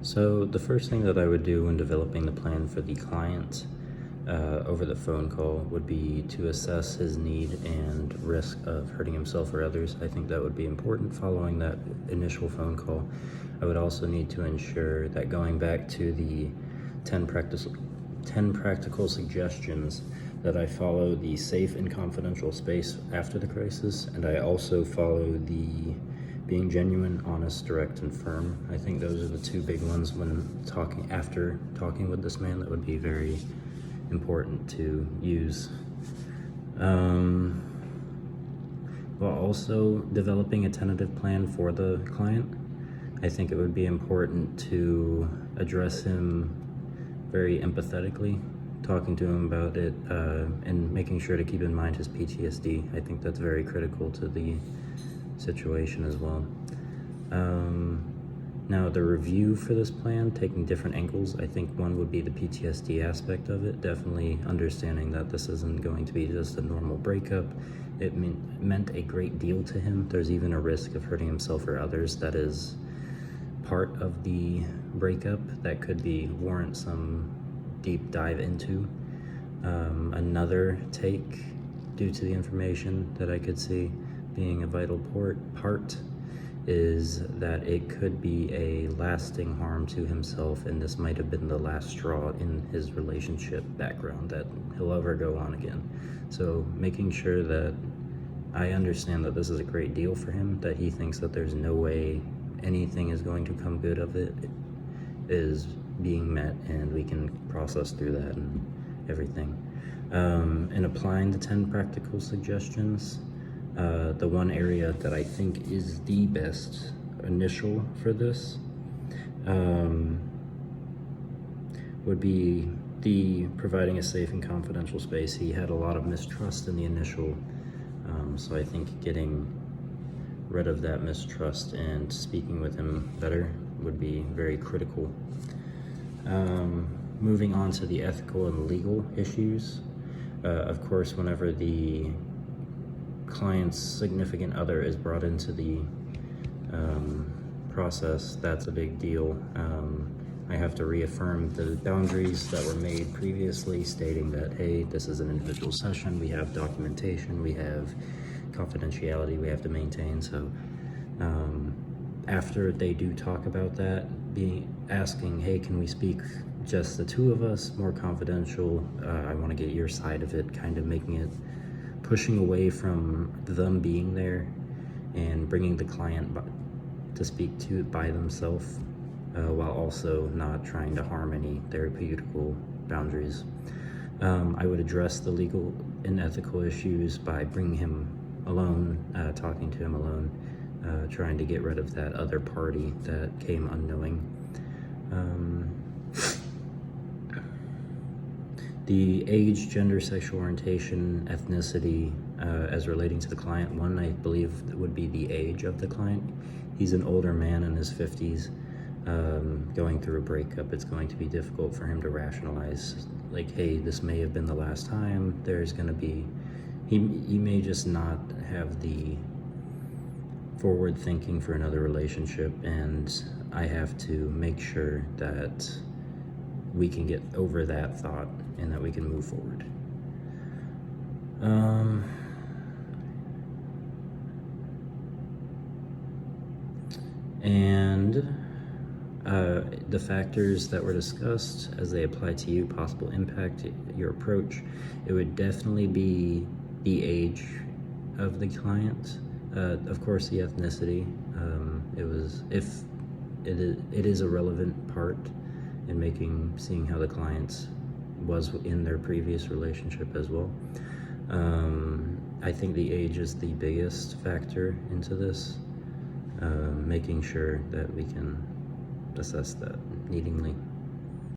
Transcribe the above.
So the first thing that I would do when developing the plan for the client over the phone call would be to assess his need and risk of hurting himself or others. I think that would be important following that initial phone call. I would also need to ensure that, going back to the 10 practical suggestions, that I follow the safe and confidential space after the crisis, and I also follow the being genuine, honest, direct, and firm. I think those are the two big ones after talking with this man that would be very important to use. While also developing a tentative plan for the client, I think it would be important to address him very empathetically, talking to him about it, and making sure to keep in mind his PTSD. I think that's very critical to the situation as well. Now, the review for this plan, taking different angles, I think one would be the PTSD aspect of it, definitely understanding that this isn't going to be just a normal breakup. It meant a great deal to him. There's even a risk of hurting himself or others that is part of the breakup that could warrant some deep dive into. Another take, due to the information that I could see being a vital part, is that it could be a lasting harm to himself, and this might have been the last straw in his relationship background that he'll ever go on again. So making sure that I understand that this is a great deal for him, that he thinks that there's no way anything is going to come good of it, is being met, and we can process through that and everything. In applying the 10 practical suggestions, the one area that I think is the best initial for this would be the providing a safe and confidential space. He had a lot of mistrust in the initial, so I think getting rid of that mistrust and speaking with him better would be very critical. Moving on to the ethical and legal issues, of course, whenever the client's significant other is brought into the process, that's a big deal. I have to reaffirm the boundaries that were made previously, stating that, hey, this is an individual session, we have documentation, we have confidentiality we have to maintain. So after they do talk about that, asking, hey, can we speak just the two of us, more confidential, I want to get your side of it, kind of pushing away from them being there and bringing the client to speak to it by themselves, while also not trying to harm any therapeutical boundaries. I would address the legal and ethical issues by bringing him alone, talking to him alone, trying to get rid of that other party that came unknowing. The age, gender, sexual orientation, ethnicity, as relating to the client, one I believe would be the age of the client. He's an older man in his 50s, going through a breakup. It's going to be difficult for him to rationalize, like, hey, this may have been the last time. There's going to be, he may just not have the forward thinking for another relationship, and I have to make sure that we can get over that thought and that we can move forward. The factors that were discussed as they apply to you, possible impact, your approach, it would definitely be the age of the client. Of course, the ethnicity. It is a relevant part in seeing how the client was in their previous relationship as well. I think the age is the biggest factor into this, making sure that we can assess that needingly.